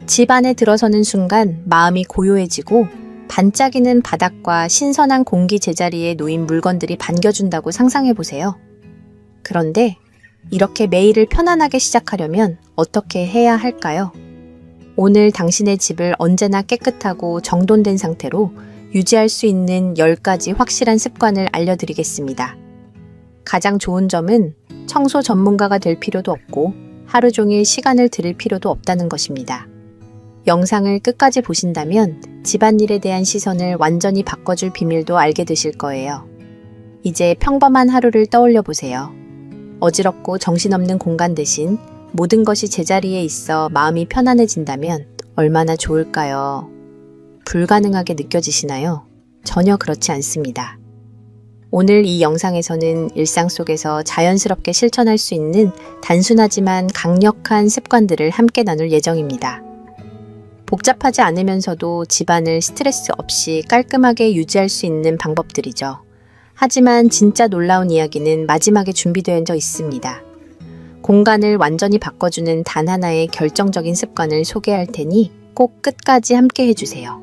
집 안에 들어서는 순간 마음이 고요해지고 반짝이는 바닥과 신선한 공기 제자리에 놓인 물건들이 반겨준다고 상상해보세요. 그런데 이렇게 매일을 편안하게 시작하려면 어떻게 해야 할까요? 오늘 당신의 집을 언제나 깨끗하고 정돈된 상태로 유지할 수 있는 10가지 확실한 습관을 알려드리겠습니다. 가장 좋은 점은 청소 전문가가 될 필요도 없고 하루 종일 시간을 들일 필요도 없다는 것입니다. 영상을 끝까지 보신다면 집안일에 대한 시선을 완전히 바꿔줄 비밀도 알게 되실 거예요. 이제 평범한 하루를 떠올려 보세요. 어지럽고 정신없는 공간 대신 모든 것이 제자리에 있어 마음이 편안해진다면 얼마나 좋을까요? 불가능하게 느껴지시나요? 전혀 그렇지 않습니다. 오늘 이 영상에서는 일상 속에서 자연스럽게 실천할 수 있는 단순하지만 강력한 습관들을 함께 나눌 예정입니다. 복잡하지 않으면서도 집안을 스트레스 없이 깔끔하게 유지할 수 있는 방법들이죠. 하지만 진짜 놀라운 이야기는 마지막에 준비되어 있습니다. 공간을 완전히 바꿔주는 단 하나의 결정적인 습관을 소개할 테니 꼭 끝까지 함께 해주세요.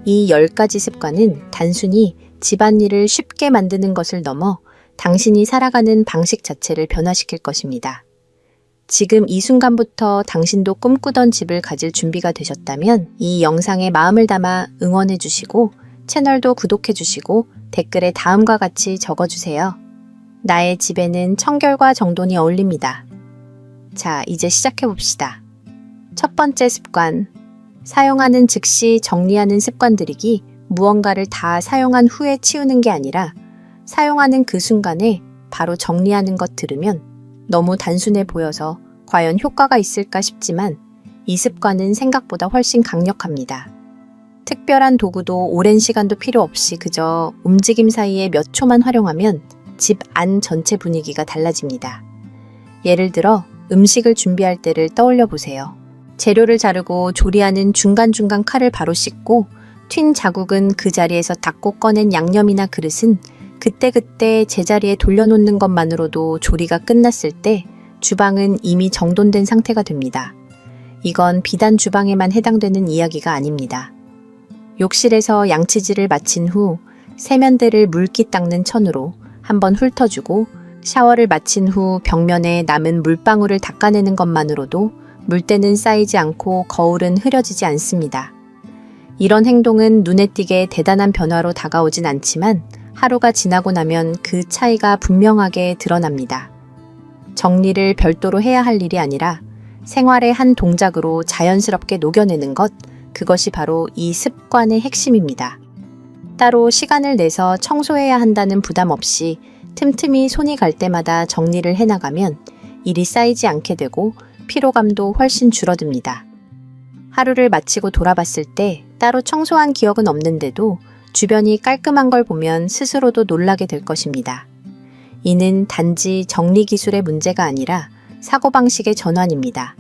이 10가지 습관은 단순히 집안일을 쉽게 만드는 것을 넘어 당신이 살아가는 방식 자체를 변화시킬 것입니다. 지금 이 순간부터 당신도 꿈꾸던 집을 가질 준비가 되셨다면 이 영상에 마음을 담아 응원해 주시고 채널도 구독해 주시고 댓글에 다음과 같이 적어주세요. 나의 집에는 청결과 정돈이 어울립니다. 자, 이제 시작해 봅시다. 첫 번째 습관. 사용하는 즉시 정리하는 습관들이기 무언가를 다 사용한 후에 치우는 게 아니라 사용하는 그 순간에 바로 정리하는 것 들으면 너무 단순해 보여서 과연 효과가 있을까 싶지만 이 습관은 생각보다 훨씬 강력합니다. 특별한 도구도 오랜 시간도 필요 없이 그저 움직임 사이에 몇 초만 활용하면 집 안 전체 분위기가 달라집니다. 예를 들어 음식을 준비할 때를 떠올려 보세요. 재료를 자르고 조리하는 중간중간 칼을 바로 씻고 튄 자국은 그 자리에서 닦고 꺼낸 양념이나 그릇은 그때그때 제자리에 돌려놓는 것만으로도 조리가 끝났을 때 주방은 이미 정돈된 상태가 됩니다. 이건 비단 주방에만 해당되는 이야기가 아닙니다. 욕실에서 양치질을 마친 후 세면대를 물기 닦는 천으로 한번 훑어주고 샤워를 마친 후 벽면에 남은 물방울을 닦아내는 것만으로도 물때는 쌓이지 않고 거울은 흐려지지 않습니다. 이런 행동은 눈에 띄게 대단한 변화로 다가오진 않지만 하루가 지나고 나면 그 차이가 분명하게 드러납니다. 정리를 별도로 해야 할 일이 아니라 생활의 한 동작으로 자연스럽게 녹여내는 것, 그것이 바로 이 습관의 핵심입니다. 따로 시간을 내서 청소해야 한다는 부담 없이 틈틈이 손이 갈 때마다 정리를 해나가면 일이 쌓이지 않게 되고 피로감도 훨씬 줄어듭니다. 하루를 마치고 돌아봤을 때 따로 청소한 기억은 없는데도 주변이 깔끔한 걸 보면 스스로도 놀라게 될 것입니다. 이는 단지 정리 기술의 문제가 아니라 사고방식의 전환입니다.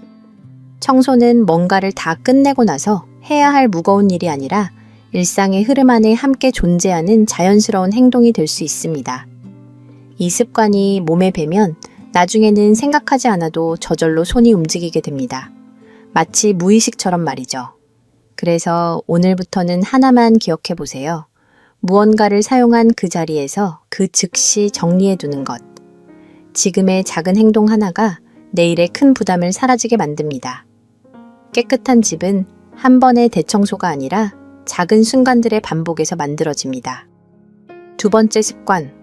청소는 뭔가를 다 끝내고 나서 해야 할 무거운 일이 아니라 일상의 흐름 안에 함께 존재하는 자연스러운 행동이 될 수 있습니다. 이 습관이 몸에 배면 나중에는 생각하지 않아도 저절로 손이 움직이게 됩니다. 마치 무의식처럼 말이죠. 그래서 오늘부터는 하나만 기억해 보세요. 무언가를 사용한 그 자리에서 그 즉시 정리해 두는 것. 지금의 작은 행동 하나가 내일의 큰 부담을 사라지게 만듭니다. 깨끗한 집은 한 번의 대청소가 아니라 작은 순간들의 반복에서 만들어집니다. 두 번째 습관.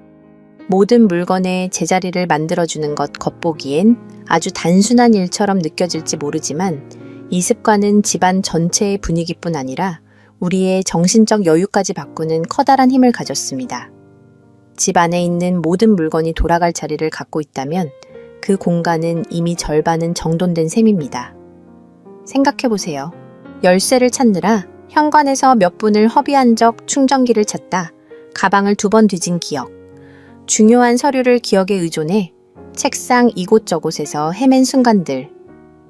모든 물건의 제자리를 만들어주는 것 겉보기엔 아주 단순한 일처럼 느껴질지 모르지만 이 습관은 집안 전체의 분위기뿐 아니라 우리의 정신적 여유까지 바꾸는 커다란 힘을 가졌습니다. 집 안에 있는 모든 물건이 돌아갈 자리를 갖고 있다면 그 공간은 이미 절반은 정돈된 셈입니다. 생각해보세요. 열쇠를 찾느라 현관에서 몇 분을 허비한 적 충전기를 찾다, 가방을 2번 뒤진 기억, 중요한 서류를 기억에 의존해 책상 이곳저곳에서 헤맨 순간들.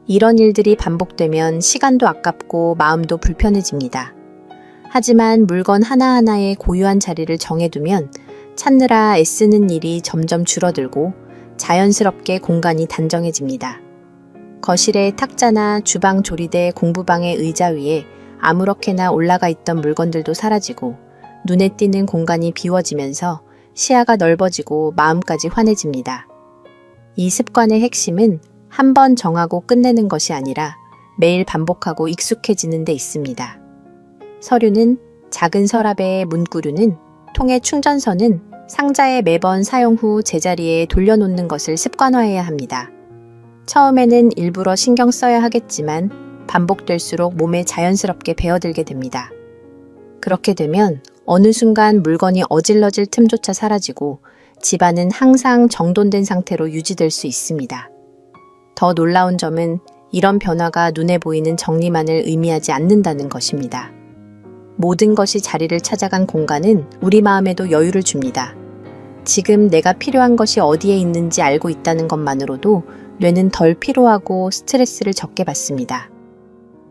이런 일들이 반복되면 시간도 아깝고 마음도 불편해집니다. 하지만 물건 하나하나의 고유한 자리를 정해두면 찾느라 애쓰는 일이 점점 줄어들고 자연스럽게 공간이 단정해집니다. 거실의 탁자나 주방 조리대 공부방의 의자 위에 아무렇게나 올라가 있던 물건들도 사라지고 눈에 띄는 공간이 비워지면서 시야가 넓어지고 마음까지 환해집니다. 이 습관의 핵심은 한 번 정하고 끝내는 것이 아니라 매일 반복하고 익숙해지는 데 있습니다. 서류는, 작은 서랍의 문구류는, 통의 충전선은 상자에 매번 사용 후 제자리에 돌려놓는 것을 습관화해야 합니다. 처음에는 일부러 신경 써야 하겠지만 반복될수록 몸에 자연스럽게 배어들게 됩니다. 그렇게 되면 어느 순간 물건이 어질러질 틈조차 사라지고 집안은 항상 정돈된 상태로 유지될 수 있습니다. 더 놀라운 점은 이런 변화가 눈에 보이는 정리만을 의미하지 않는다는 것입니다. 모든 것이 자리를 찾아간 공간은 우리 마음에도 여유를 줍니다. 지금 내가 필요한 것이 어디에 있는지 알고 있다는 것만으로도 뇌는 덜 피로하고 스트레스를 적게 받습니다.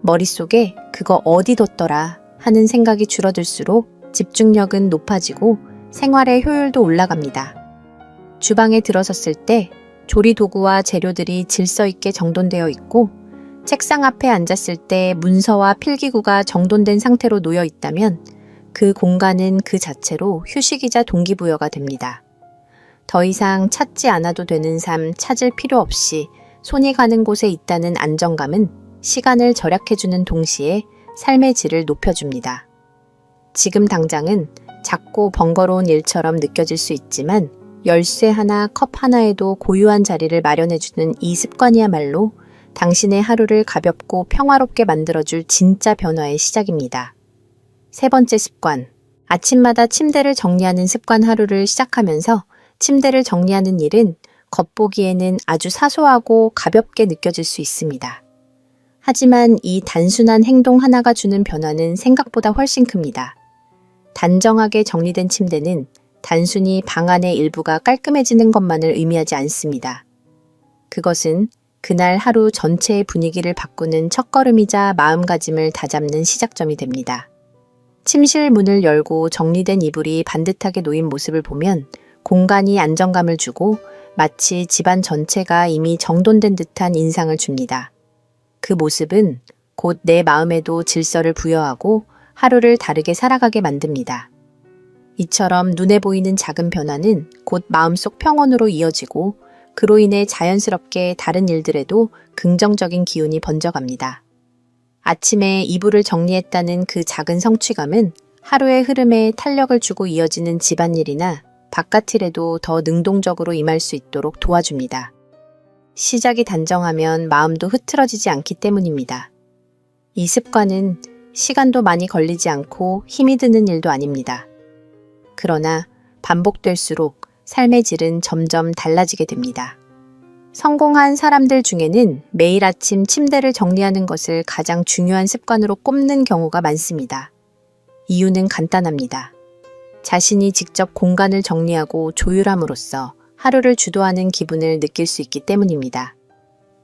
머릿속에 그거 어디 뒀더라 하는 생각이 줄어들수록 집중력은 높아지고 생활의 효율도 올라갑니다. 주방에 들어섰을 때 조리 도구와 재료들이 질서 있게 정돈되어 있고 책상 앞에 앉았을 때 문서와 필기구가 정돈된 상태로 놓여 있다면 그 공간은 그 자체로 휴식이자 동기부여가 됩니다. 더 이상 찾지 않아도 되는 삶 찾을 필요 없이 손이 가는 곳에 있다는 안정감은 시간을 절약해주는 동시에 삶의 질을 높여줍니다. 지금 당장은 작고 번거로운 일처럼 느껴질 수 있지만 열쇠 하나, 컵 하나에도 고유한 자리를 마련해주는 이 습관이야말로 당신의 하루를 가볍고 평화롭게 만들어줄 진짜 변화의 시작입니다. 세 번째 습관, 아침마다 침대를 정리하는 습관. 하루를 시작하면서 침대를 정리하는 일은 겉보기에는 아주 사소하고 가볍게 느껴질 수 있습니다. 하지만 이 단순한 행동 하나가 주는 변화는 생각보다 훨씬 큽니다. 단정하게 정리된 침대는 단순히 방 안의 일부가 깔끔해지는 것만을 의미하지 않습니다. 그것은 그날 하루 전체의 분위기를 바꾸는 첫걸음이자 마음가짐을 다잡는 시작점이 됩니다. 침실 문을 열고 정리된 이불이 반듯하게 놓인 모습을 보면 공간이 안정감을 주고 마치 집안 전체가 이미 정돈된 듯한 인상을 줍니다. 그 모습은 곧 내 마음에도 질서를 부여하고 하루를 다르게 살아가게 만듭니다. 이처럼 눈에 보이는 작은 변화는 곧 마음속 평온으로 이어지고 그로 인해 자연스럽게 다른 일들에도 긍정적인 기운이 번져갑니다. 아침에 이불을 정리했다는 그 작은 성취감은 하루의 흐름에 탄력을 주고 이어지는 집안일이나 바깥일에도 더 능동적으로 임할 수 있도록 도와줍니다. 시작이 단정하면 마음도 흐트러지지 않기 때문입니다. 이 습관은 시간도 많이 걸리지 않고 힘이 드는 일도 아닙니다. 그러나 반복될수록 삶의 질은 점점 달라지게 됩니다. 성공한 사람들 중에는 매일 아침 침대를 정리하는 것을 가장 중요한 습관으로 꼽는 경우가 많습니다. 이유는 간단합니다. 자신이 직접 공간을 정리하고 조율함으로써 하루를 주도하는 기분을 느낄 수 있기 때문입니다.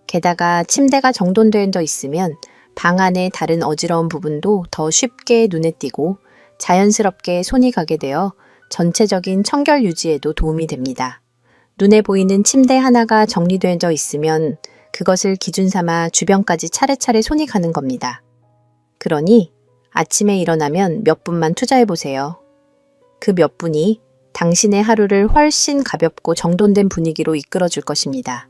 게다가 침대가 정돈되어 있으면 방 안의 다른 어지러운 부분도 더 쉽게 눈에 띄고 자연스럽게 손이 가게 되어 전체적인 청결 유지에도 도움이 됩니다. 눈에 보이는 침대 하나가 정리되어 있으면 그것을 기준 삼아 주변까지 차례차례 손이 가는 겁니다. 그러니 아침에 일어나면 몇 분만 투자해 보세요. 그 몇 분이 당신의 하루를 훨씬 가볍고 정돈된 분위기로 이끌어줄 것입니다.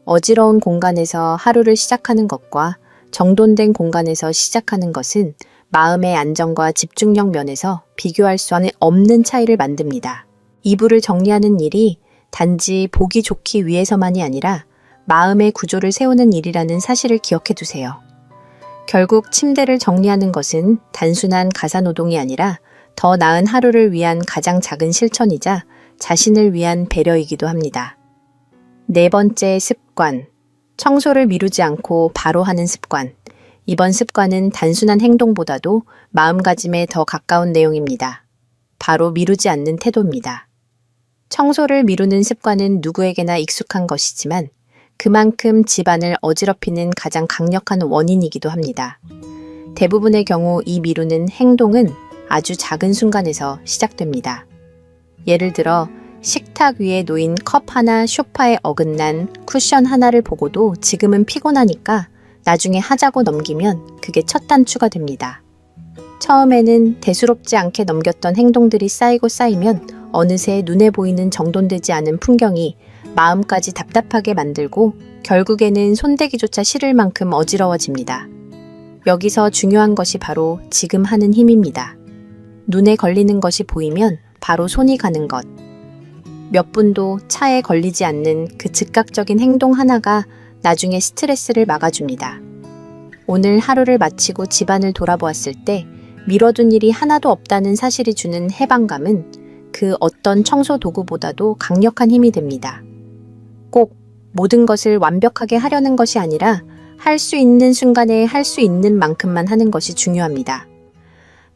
어지러운 공간에서 하루를 시작하는 것과 정돈된 공간에서 시작하는 것은 마음의 안정과 집중력 면에서 비교할 수 없는 차이를 만듭니다. 이불을 정리하는 일이 단지 보기 좋기 위해서만이 아니라 마음의 구조를 세우는 일이라는 사실을 기억해 두세요. 결국 침대를 정리하는 것은 단순한 가사노동이 아니라 더 나은 하루를 위한 가장 작은 실천이자 자신을 위한 배려이기도 합니다. 네 번째 습관, 청소를 미루지 않고 바로 하는 습관. 이번 습관은 단순한 행동보다도 마음가짐에 더 가까운 내용입니다. 바로 미루지 않는 태도입니다. 청소를 미루는 습관은 누구에게나 익숙한 것이지만 그만큼 집안을 어지럽히는 가장 강력한 원인이기도 합니다. 대부분의 경우 이 미루는 행동은 아주 작은 순간에서 시작됩니다. 예를 들어 식탁 위에 놓인 컵 하나, 소파에 어긋난 쿠션 하나를 보고도 지금은 피곤하니까 나중에 하자고 넘기면 그게 첫 단추가 됩니다. 처음에는 대수롭지 않게 넘겼던 행동들이 쌓이고 쌓이면 어느새 눈에 보이는 정돈되지 않은 풍경이 마음까지 답답하게 만들고 결국에는 손대기조차 싫을 만큼 어지러워집니다. 여기서 중요한 것이 바로 지금 하는 힘입니다. 눈에 걸리는 것이 보이면 바로 손이 가는 것. 몇 분도 차에 걸리지 않는 그 즉각적인 행동 하나가 나중에 스트레스를 막아줍니다. 오늘 하루를 마치고 집안을 돌아보았을 때 미뤄둔 일이 하나도 없다는 사실이 주는 해방감은 그 어떤 청소 도구보다도 강력한 힘이 됩니다. 꼭 모든 것을 완벽하게 하려는 것이 아니라 할 수 있는 순간에 할 수 있는 만큼만 하는 것이 중요합니다.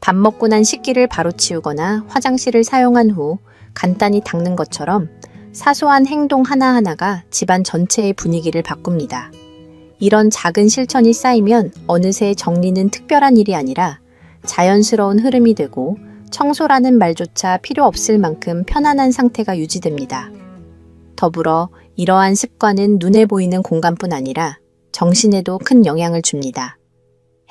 밥 먹고 난 식기를 바로 치우거나 화장실을 사용한 후 간단히 닦는 것처럼 사소한 행동 하나하나가 집안 전체의 분위기를 바꿉니다. 이런 작은 실천이 쌓이면 어느새 정리는 특별한 일이 아니라 자연스러운 흐름이 되고 청소라는 말조차 필요 없을 만큼 편안한 상태가 유지됩니다. 더불어 이러한 습관은 눈에 보이는 공간뿐 아니라 정신에도 큰 영향을 줍니다.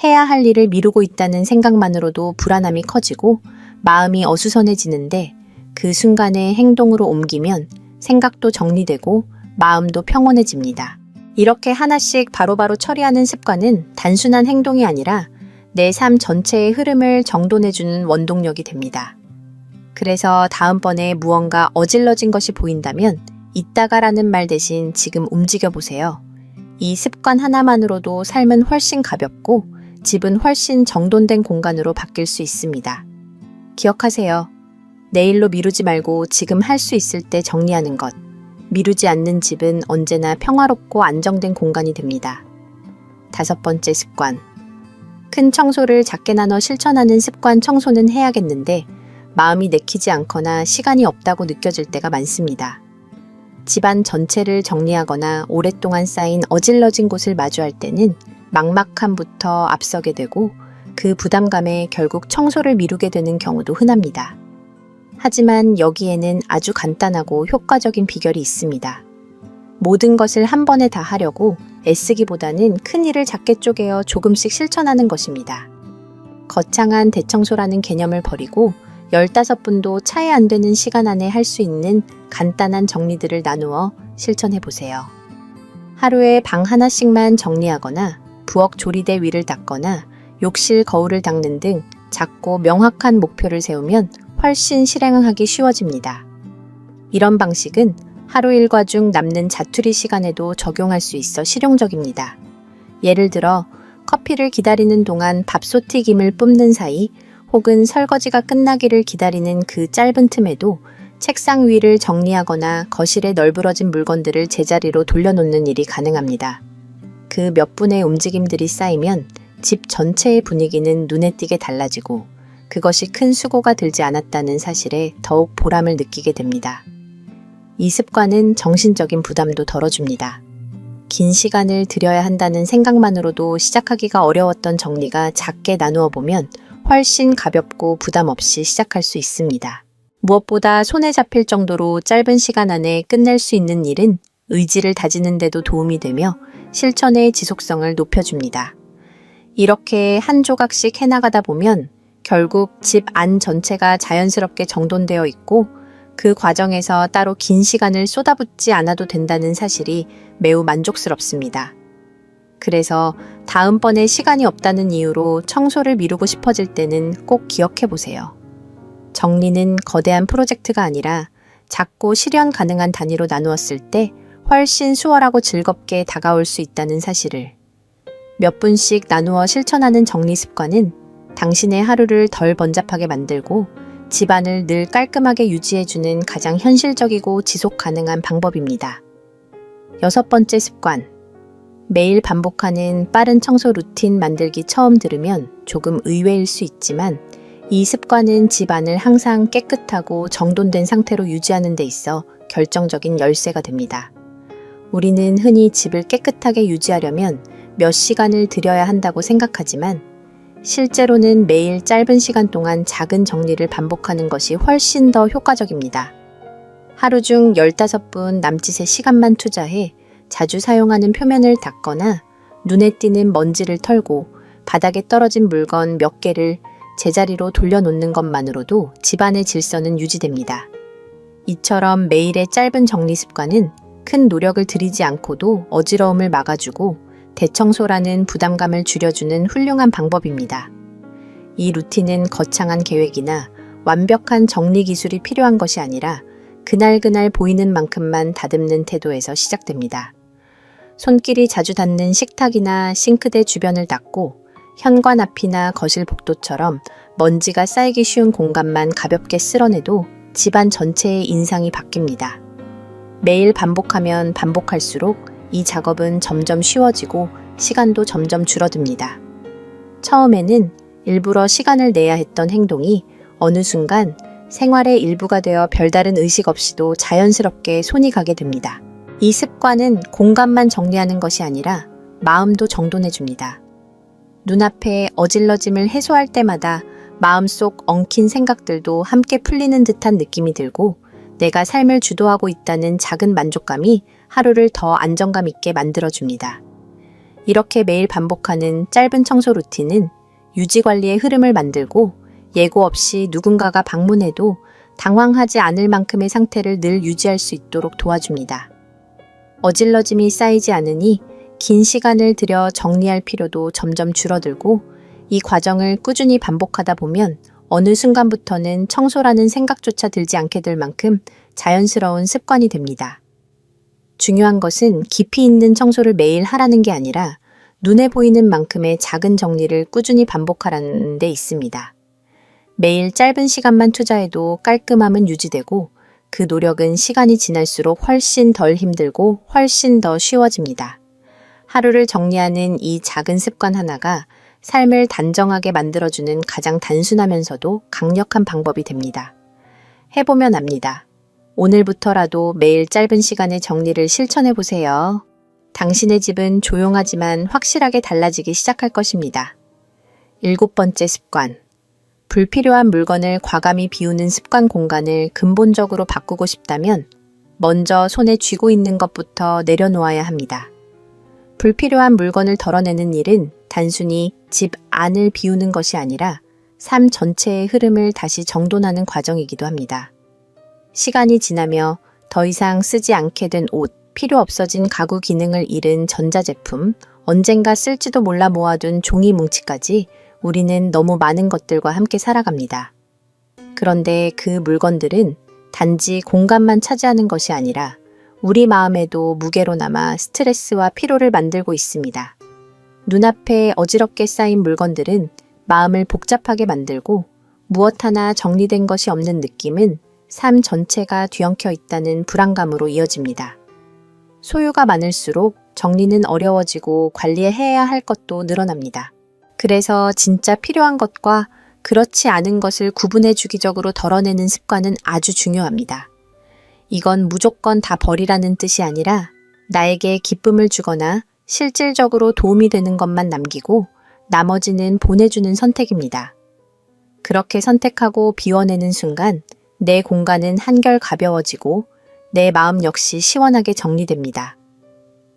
해야 할 일을 미루고 있다는 생각만으로도 불안함이 커지고 마음이 어수선해지는데 그 순간에 행동으로 옮기면 생각도 정리되고 마음도 평온해집니다. 이렇게 하나씩 바로바로 처리하는 습관은 단순한 행동이 아니라 내 삶 전체의 흐름을 정돈해주는 원동력이 됩니다. 그래서 다음번에 무언가 어질러진 것이 보인다면 이따가라는 말 대신 지금 움직여보세요. 이 습관 하나만으로도 삶은 훨씬 가볍고 집은 훨씬 정돈된 공간으로 바뀔 수 있습니다. 기억하세요. 내일로 미루지 말고 지금 할 수 있을 때 정리하는 것. 미루지 않는 집은 언제나 평화롭고 안정된 공간이 됩니다. 5번째 습관. 큰 청소를 작게 나눠 실천하는 습관 청소는 해야겠는데 마음이 내키지 않거나 시간이 없다고 느껴질 때가 많습니다. 집안 전체를 정리하거나 오랫동안 쌓인 어질러진 곳을 마주할 때는 막막함부터 앞서게 되고 그 부담감에 결국 청소를 미루게 되는 경우도 흔합니다. 하지만 여기에는 아주 간단하고 효과적인 비결이 있습니다. 모든 것을 한 번에 다 하려고 애쓰기보다는 큰 일을 작게 쪼개어 조금씩 실천하는 것입니다. 거창한 대청소라는 개념을 버리고 15분도 차이 안 되는 시간 안에 할 수 있는 간단한 정리들을 나누어 실천해 보세요. 하루에 방 하나씩만 정리하거나 부엌 조리대 위를 닦거나 욕실 거울을 닦는 등 작고 명확한 목표를 세우면 훨씬 실행하기 쉬워집니다. 이런 방식은 하루 일과 중 남는 자투리 시간에도 적용할 수 있어 실용적입니다. 예를 들어 커피를 기다리는 동안 밥솥 튀김을 뿜는 사이 혹은 설거지가 끝나기를 기다리는 그 짧은 틈에도 책상 위를 정리하거나 거실에 널브러진 물건들을 제자리로 돌려놓는 일이 가능합니다. 그 몇 분의 움직임들이 쌓이면 집 전체의 분위기는 눈에 띄게 달라지고 그것이 큰 수고가 들지 않았다는 사실에 더욱 보람을 느끼게 됩니다. 이 습관은 정신적인 부담도 덜어줍니다. 긴 시간을 들여야 한다는 생각만으로도 시작하기가 어려웠던 정리가 작게 나누어 보면 훨씬 가볍고 부담 없이 시작할 수 있습니다. 무엇보다 손에 잡힐 정도로 짧은 시간 안에 끝낼 수 있는 일은 의지를 다지는 데도 도움이 되며 실천의 지속성을 높여줍니다. 이렇게 한 조각씩 해나가다 보면 결국 집 안 전체가 자연스럽게 정돈되어 있고 그 과정에서 따로 긴 시간을 쏟아붓지 않아도 된다는 사실이 매우 만족스럽습니다. 그래서 다음번에 시간이 없다는 이유로 청소를 미루고 싶어질 때는 꼭 기억해 보세요. 정리는 거대한 프로젝트가 아니라 작고 실현 가능한 단위로 나누었을 때 훨씬 수월하고 즐겁게 다가올 수 있다는 사실을. 몇 분씩 나누어 실천하는 정리 습관은 당신의 하루를 덜 번잡하게 만들고 집안을 늘 깔끔하게 유지해주는 가장 현실적이고 지속 가능한 방법입니다. 6번째 습관. 매일 반복하는 빠른 청소 루틴 만들기 처음 들으면 조금 의외일 수 있지만 이 습관은 집안을 항상 깨끗하고 정돈된 상태로 유지하는 데 있어 결정적인 열쇠가 됩니다. 우리는 흔히 집을 깨끗하게 유지하려면 몇 시간을 들여야 한다고 생각하지만 실제로는 매일 짧은 시간 동안 작은 정리를 반복하는 것이 훨씬 더 효과적입니다. 하루 중 15분 남짓의 시간만 투자해 자주 사용하는 표면을 닦거나 눈에 띄는 먼지를 털고 바닥에 떨어진 물건 몇 개를 제자리로 돌려놓는 것만으로도 집안의 질서는 유지됩니다. 이처럼 매일의 짧은 정리 습관은 큰 노력을 들이지 않고도 어지러움을 막아주고 대청소라는 부담감을 줄여주는 훌륭한 방법입니다. 이 루틴은 거창한 계획이나 완벽한 정리 기술이 필요한 것이 아니라 그날그날 보이는 만큼만 다듬는 태도에서 시작됩니다. 손길이 자주 닿는 식탁이나 싱크대 주변을 닦고 현관 앞이나 거실 복도처럼 먼지가 쌓이기 쉬운 공간만 가볍게 쓸어내도 집안 전체의 인상이 바뀝니다. 매일 반복하면 반복할수록 이 작업은 점점 쉬워지고 시간도 점점 줄어듭니다. 처음에는 일부러 시간을 내야 했던 행동이 어느 순간 생활의 일부가 되어 별다른 의식 없이도 자연스럽게 손이 가게 됩니다. 이 습관은 공간만 정리하는 것이 아니라 마음도 정돈해줍니다. 눈앞에 어질러짐을 해소할 때마다 마음속 엉킨 생각들도 함께 풀리는 듯한 느낌이 들고 내가 삶을 주도하고 있다는 작은 만족감이 하루를 더 안정감 있게 만들어줍니다. 이렇게 매일 반복하는 짧은 청소 루틴은 유지관리의 흐름을 만들고 예고 없이 누군가가 방문해도 당황하지 않을 만큼의 상태를 늘 유지할 수 있도록 도와줍니다. 어질러짐이 쌓이지 않으니 긴 시간을 들여 정리할 필요도 점점 줄어들고 이 과정을 꾸준히 반복하다 보면 어느 순간부터는 청소라는 생각조차 들지 않게 될 만큼 자연스러운 습관이 됩니다. 중요한 것은 깊이 있는 청소를 매일 하라는 게 아니라 눈에 보이는 만큼의 작은 정리를 꾸준히 반복하라는 데 있습니다. 매일 짧은 시간만 투자해도 깔끔함은 유지되고 그 노력은 시간이 지날수록 훨씬 덜 힘들고 훨씬 더 쉬워집니다. 하루를 정리하는 이 작은 습관 하나가 삶을 단정하게 만들어주는 가장 단순하면서도 강력한 방법이 됩니다. 해보면 압니다. 오늘부터라도 매일 짧은 시간의 정리를 실천해보세요. 당신의 집은 조용하지만 확실하게 달라지기 시작할 것입니다. 7번째 습관. 불필요한 물건을 과감히 비우는 습관 공간을 근본적으로 바꾸고 싶다면 먼저 손에 쥐고 있는 것부터 내려놓아야 합니다. 불필요한 물건을 덜어내는 일은 단순히 집 안을 비우는 것이 아니라 삶 전체의 흐름을 다시 정돈하는 과정이기도 합니다. 시간이 지나며 더 이상 쓰지 않게 된 옷, 필요 없어진 가구 기능을 잃은 전자제품, 언젠가 쓸지도 몰라 모아둔 종이 뭉치까지 우리는 너무 많은 것들과 함께 살아갑니다. 그런데 그 물건들은 단지 공간만 차지하는 것이 아니라 우리 마음에도 무게로 남아 스트레스와 피로를 만들고 있습니다. 눈앞에 어지럽게 쌓인 물건들은 마음을 복잡하게 만들고 무엇 하나 정리된 것이 없는 느낌은 삶 전체가 뒤엉켜 있다는 불안감으로 이어집니다. 소유가 많을수록 정리는 어려워지고 관리해야 할 것도 늘어납니다. 그래서 진짜 필요한 것과 그렇지 않은 것을 구분해 주기적으로 덜어내는 습관은 아주 중요합니다. 이건 무조건 다 버리라는 뜻이 아니라 나에게 기쁨을 주거나 실질적으로 도움이 되는 것만 남기고 나머지는 보내주는 선택입니다. 그렇게 선택하고 비워내는 순간 내 공간은 한결 가벼워지고 내 마음 역시 시원하게 정리됩니다.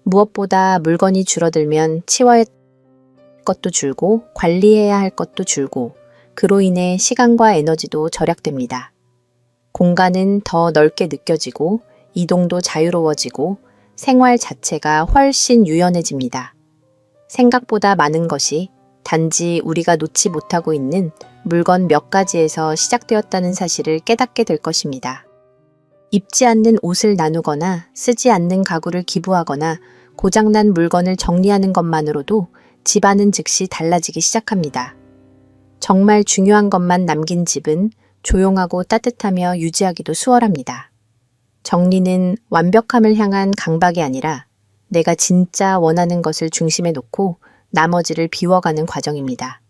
무엇보다 물건이 줄어들면 치워야 할 것도 줄고 관리해야 할 것도 줄고 그로 인해 시간과 에너지도 절약됩니다. 공간은 더 넓게 느껴지고 이동도 자유로워지고 생활 자체가 훨씬 유연해집니다. 생각보다 많은 것이 단지 우리가 놓지 못하고 있는 물건 몇 가지에서 시작되었다는 사실을 깨닫게 될 것입니다. 입지 않는 옷을 나누거나 쓰지 않는 가구를 기부하거나 고장난 물건을 정리하는 것만으로도 집안은 즉시 달라지기 시작합니다. 정말 중요한 것만 남긴 집은 조용하고 따뜻하며 유지하기도 수월합니다. 정리는 완벽함을 향한 강박이 아니라 내가 진짜 원하는 것을 중심에 놓고 나머지를 비워가는 과정입니다.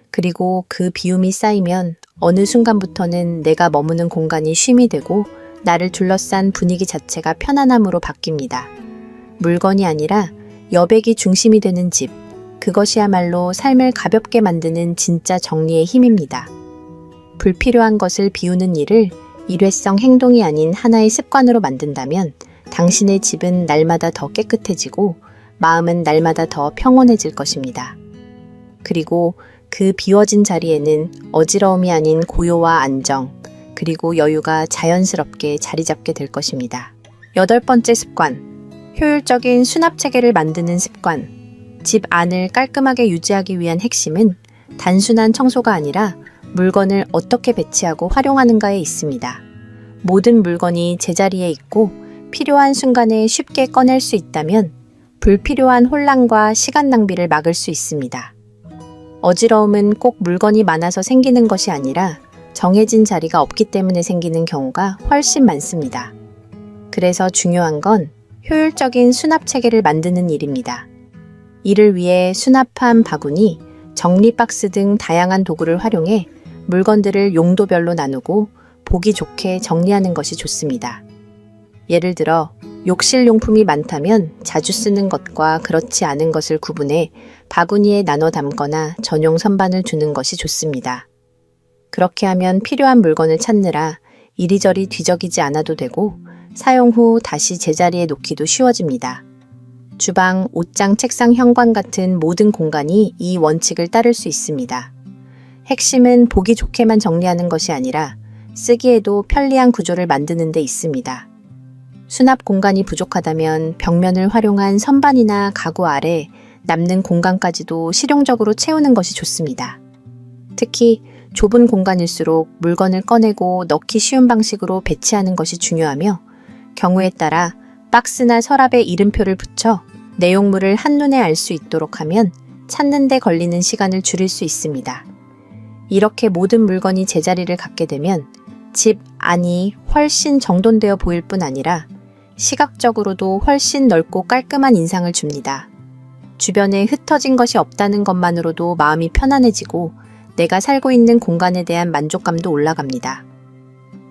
그리고 그 비움이 쌓이면 어느 순간부터는 내가 머무는 공간이 쉼이 되고 나를 둘러싼 분위기 자체가 편안함으로 바뀝니다. 물건이 아니라 여백이 중심이 되는 집, 그것이야말로 삶을 가볍게 만드는 진짜 정리의 힘입니다. 불필요한 것을 비우는 일을 일회성 행동이 아닌 하나의 습관으로 만든다면 당신의 집은 날마다 더 깨끗해지고 마음은 날마다 더 평온해질 것입니다. 그리고 그 비워진 자리에는 어지러움이 아닌 고요와 안정, 그리고 여유가 자연스럽게 자리 잡게 될 것입니다. 8번째 습관, 효율적인 수납 체계를 만드는 습관. 집 안을 깔끔하게 유지하기 위한 핵심은 단순한 청소가 아니라 물건을 어떻게 배치하고 활용하는가에 있습니다. 모든 물건이 제자리에 있고 필요한 순간에 쉽게 꺼낼 수 있다면 불필요한 혼란과 시간 낭비를 막을 수 있습니다. 어지러움은 꼭 물건이 많아서 생기는 것이 아니라 정해진 자리가 없기 때문에 생기는 경우가 훨씬 많습니다. 그래서 중요한 건 효율적인 수납 체계를 만드는 일입니다. 이를 위해 수납함 바구니, 정리 박스 등 다양한 도구를 활용해 물건들을 용도별로 나누고 보기 좋게 정리하는 것이 좋습니다. 예를 들어 욕실 용품이 많다면 자주 쓰는 것과 그렇지 않은 것을 구분해 바구니에 나눠 담거나 전용 선반을 두는 것이 좋습니다. 그렇게 하면 필요한 물건을 찾느라 이리저리 뒤적이지 않아도 되고 사용 후 다시 제자리에 놓기도 쉬워집니다. 주방, 옷장, 책상, 현관 같은 모든 공간이 이 원칙을 따를 수 있습니다. 핵심은 보기 좋게만 정리하는 것이 아니라 쓰기에도 편리한 구조를 만드는 데 있습니다. 수납 공간이 부족하다면 벽면을 활용한 선반이나 가구 아래 남는 공간까지도 실용적으로 채우는 것이 좋습니다. 특히 좁은 공간일수록 물건을 꺼내고 넣기 쉬운 방식으로 배치하는 것이 중요하며 경우에 따라 박스나 서랍에 이름표를 붙여 내용물을 한눈에 알 수 있도록 하면 찾는 데 걸리는 시간을 줄일 수 있습니다. 이렇게 모든 물건이 제자리를 갖게 되면 집 안이 훨씬 정돈되어 보일 뿐 아니라 시각적으로도 훨씬 넓고 깔끔한 인상을 줍니다. 주변에 흩어진 것이 없다는 것만으로도 마음이 편안해지고 내가 살고 있는 공간에 대한 만족감도 올라갑니다.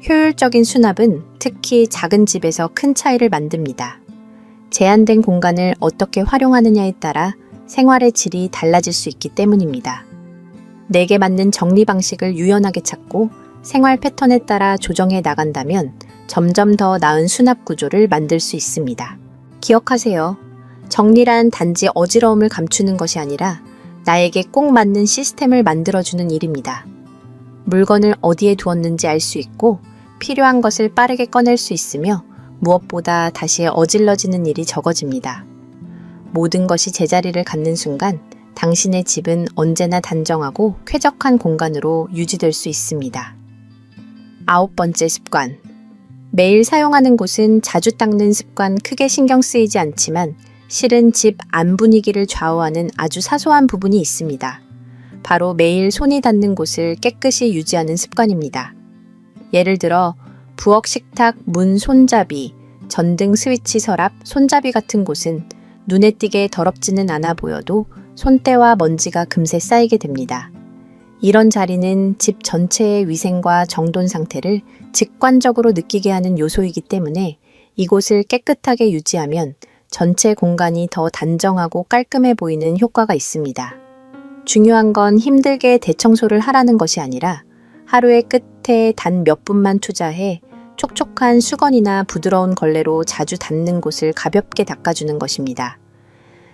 효율적인 수납은 특히 작은 집에서 큰 차이를 만듭니다. 제한된 공간을 어떻게 활용하느냐에 따라 생활의 질이 달라질 수 있기 때문입니다. 내게 맞는 정리 방식을 유연하게 찾고 생활 패턴에 따라 조정해 나간다면 점점 더 나은 수납 구조를 만들 수 있습니다. 기억하세요. 정리란 단지 어지러움을 감추는 것이 아니라 나에게 꼭 맞는 시스템을 만들어주는 일입니다. 물건을 어디에 두었는지 알 수 있고 필요한 것을 빠르게 꺼낼 수 있으며 무엇보다 다시 어질러지는 일이 적어집니다. 모든 것이 제자리를 갖는 순간 당신의 집은 언제나 단정하고 쾌적한 공간으로 유지될 수 있습니다. 9번째 습관. 매일 사용하는 곳은 자주 닦는 습관 크게 신경 쓰이지 않지만 실은 집 안 분위기를 좌우하는 아주 사소한 부분이 있습니다. 바로 매일 손이 닿는 곳을 깨끗이 유지하는 습관입니다. 예를 들어 부엌 식탁 문 손잡이, 전등 스위치 서랍 손잡이 같은 곳은 눈에 띄게 더럽지는 않아 보여도 손때와 먼지가 금세 쌓이게 됩니다. 이런 자리는 집 전체의 위생과 정돈 상태를 직관적으로 느끼게 하는 요소이기 때문에 이곳을 깨끗하게 유지하면 전체 공간이 더 단정하고 깔끔해 보이는 효과가 있습니다. 중요한 건 힘들게 대청소를 하라는 것이 아니라 하루의 끝에 단 몇 분만 투자해 촉촉한 수건이나 부드러운 걸레로 자주 닿는 곳을 가볍게 닦아주는 것입니다.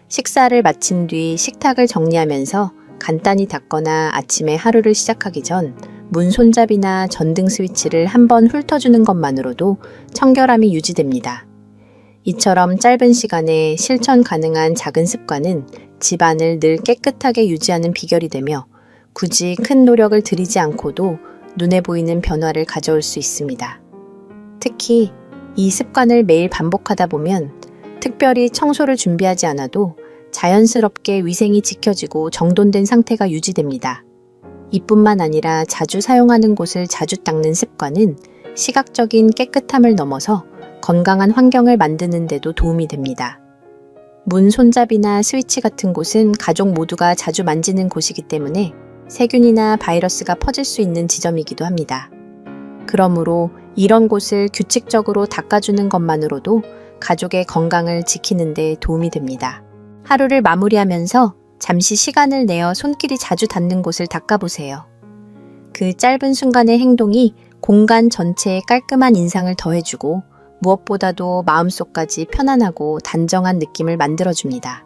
식사를 마친 뒤 식탁을 정리하면서 간단히 닦거나 아침에 하루를 시작하기 전 문 손잡이나 전등 스위치를 한번 훑어주는 것만으로도 청결함이 유지됩니다. 이처럼 짧은 시간에 실천 가능한 작은 습관은 집안을 늘 깨끗하게 유지하는 비결이 되며 굳이 큰 노력을 들이지 않고도 눈에 보이는 변화를 가져올 수 있습니다. 특히 이 습관을 매일 반복하다 보면 특별히 청소를 준비하지 않아도 자연스럽게 위생이 지켜지고 정돈된 상태가 유지됩니다. 이뿐만 아니라 자주 사용하는 곳을 자주 닦는 습관은 시각적인 깨끗함을 넘어서 건강한 환경을 만드는 데도 도움이 됩니다. 문 손잡이나 스위치 같은 곳은 가족 모두가 자주 만지는 곳이기 때문에 세균이나 바이러스가 퍼질 수 있는 지점이기도 합니다. 그러므로 이런 곳을 규칙적으로 닦아주는 것만으로도 가족의 건강을 지키는 데 도움이 됩니다. 하루를 마무리하면서 잠시 시간을 내어 손길이 자주 닿는 곳을 닦아보세요. 그 짧은 순간의 행동이 공간 전체에 깔끔한 인상을 더해주고 무엇보다도 마음속까지 편안하고 단정한 느낌을 만들어줍니다.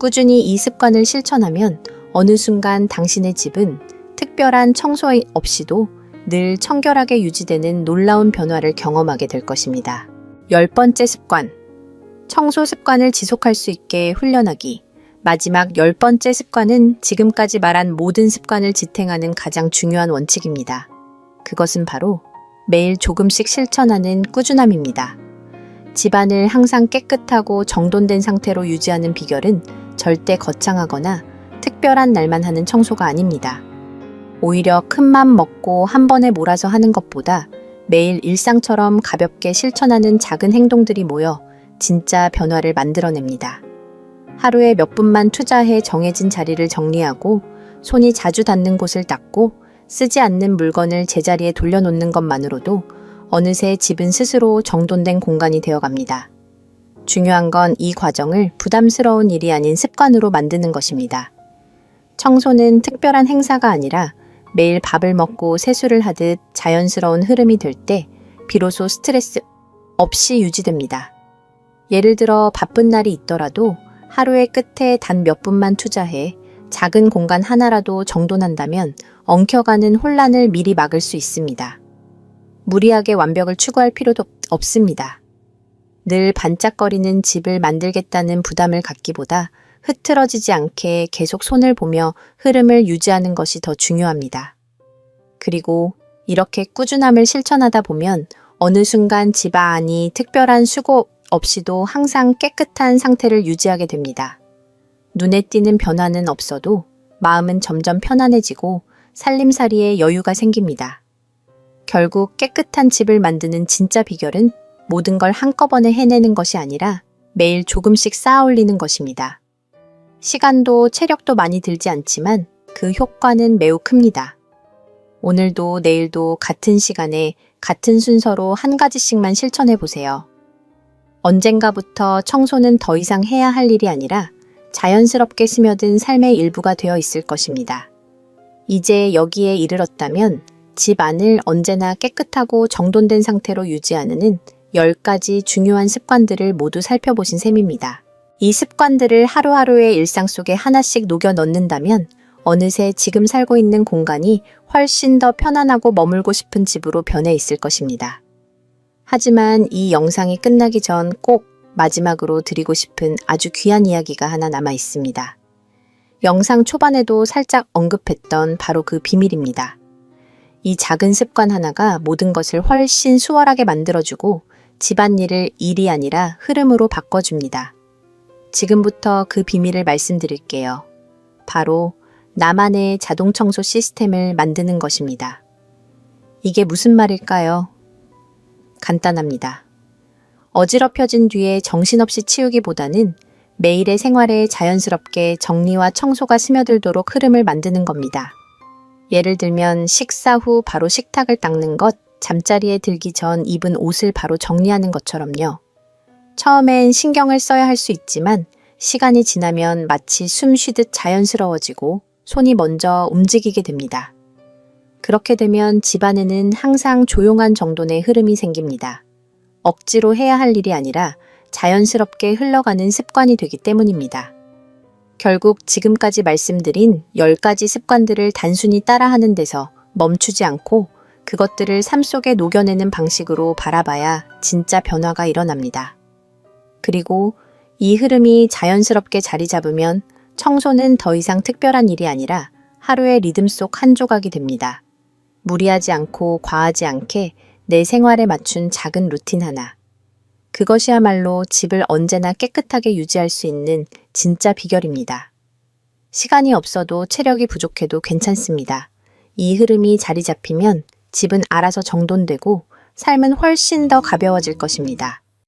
꾸준히 이 습관을 실천하면 어느 순간 당신의 집은 특별한 청소 없이도 늘 청결하게 유지되는 놀라운 변화를 경험하게 될 것입니다. 10번째 습관. 청소 습관을 지속할 수 있게 훈련하기. 마지막 10번째 습관은 지금까지 말한 모든 습관을 지탱하는 가장 중요한 원칙입니다. 그것은 바로 매일 조금씩 실천하는 꾸준함입니다. 집안을 항상 깨끗하고 정돈된 상태로 유지하는 비결은 절대 거창하거나 특별한 날만 하는 청소가 아닙니다. 오히려 큰맘 먹고 한 번에 몰아서 하는 것보다 매일 일상처럼 가볍게 실천하는 작은 행동들이 모여 진짜 변화를 만들어냅니다. 하루에 몇 분만 투자해 정해진 자리를 정리하고 손이 자주 닿는 곳을 닦고 쓰지 않는 물건을 제자리에 돌려놓는 것만으로도 어느새 집은 스스로 정돈된 공간이 되어갑니다. 중요한 건 이 과정을 부담스러운 일이 아닌 습관으로 만드는 것입니다. 청소는 특별한 행사가 아니라 매일 밥을 먹고 세수를 하듯 자연스러운 흐름이 될 때 비로소 스트레스 없이 유지됩니다. 예를 들어 바쁜 날이 있더라도 하루의 끝에 단 몇 분만 투자해 작은 공간 하나라도 정돈한다면 엉켜가는 혼란을 미리 막을 수 있습니다. 무리하게 완벽을 추구할 필요도 없습니다. 늘 반짝거리는 집을 만들겠다는 부담을 갖기보다 흐트러지지 않게 계속 손을 보며 흐름을 유지하는 것이 더 중요합니다. 그리고 이렇게 꾸준함을 실천하다 보면 어느 순간 집 안이 특별한 수고 없이도 항상 깨끗한 상태를 유지하게 됩니다. 눈에 띄는 변화는 없어도 마음은 점점 편안해지고 살림살이에 여유가 생깁니다. 결국 깨끗한 집을 만드는 진짜 비결은 모든 걸 한꺼번에 해내는 것이 아니라 매일 조금씩 쌓아 올리는 것입니다. 시간도 체력도 많이 들지 않지만 그 효과는 매우 큽니다. 오늘도 내일도 같은 시간에 같은 순서로 한 가지씩만 실천해 보세요. 언젠가부터 청소는 더 이상 해야 할 일이 아니라 자연스럽게 스며든 삶의 일부가 되어 있을 것입니다. 이제 여기에 이르렀다면 집 안을 언제나 깨끗하고 정돈된 상태로 유지하는 10가지 중요한 습관들을 모두 살펴보신 셈입니다. 이 습관들을 하루하루의 일상 속에 하나씩 녹여 넣는다면 어느새 지금 살고 있는 공간이 훨씬 더 편안하고 머물고 싶은 집으로 변해 있을 것입니다. 하지만 이 영상이 끝나기 전 꼭 마지막으로 드리고 싶은 아주 귀한 이야기가 하나 남아 있습니다. 영상 초반에도 살짝 언급했던 바로 그 비밀입니다. 이 작은 습관 하나가 모든 것을 훨씬 수월하게 만들어주고 집안일을 일이 아니라 흐름으로 바꿔줍니다. 지금부터 그 비밀을 말씀드릴게요. 바로 나만의 자동 청소 시스템을 만드는 것입니다. 이게 무슨 말일까요? 간단합니다. 어지럽혀진 뒤에 정신없이 치우기보다는 매일의 생활에 자연스럽게 정리와 청소가 스며들도록 흐름을 만드는 겁니다. 예를 들면 식사 후 바로 식탁을 닦는 것, 잠자리에 들기 전 입은 옷을 바로 정리하는 것처럼요. 처음엔 신경을 써야 할 수 있지만 시간이 지나면 마치 숨 쉬듯 자연스러워지고 손이 먼저 움직이게 됩니다. 그렇게 되면 집안에는 항상 조용한 정돈의 흐름이 생깁니다. 억지로 해야 할 일이 아니라 자연스럽게 흘러가는 습관이 되기 때문입니다. 결국 지금까지 말씀드린 10가지 습관들을 단순히 따라하는 데서 멈추지 않고 그것들을 삶 속에 녹여내는 방식으로 바라봐야 진짜 변화가 일어납니다. 그리고 이 흐름이 자연스럽게 자리 잡으면 청소는 더 이상 특별한 일이 아니라 하루의 리듬 속 한 조각이 됩니다. 무리하지 않고 과하지 않게 내 생활에 맞춘 작은 루틴 하나. 그것이야말로 집을 언제나 깨끗하게 유지할 수 있는 진짜 비결입니다. 시간이 없어도 체력이 부족해도 괜찮습니다. 이 흐름이 자리 잡히면 집은 알아서 정돈되고 삶은 훨씬 더 가벼워질 것입니다.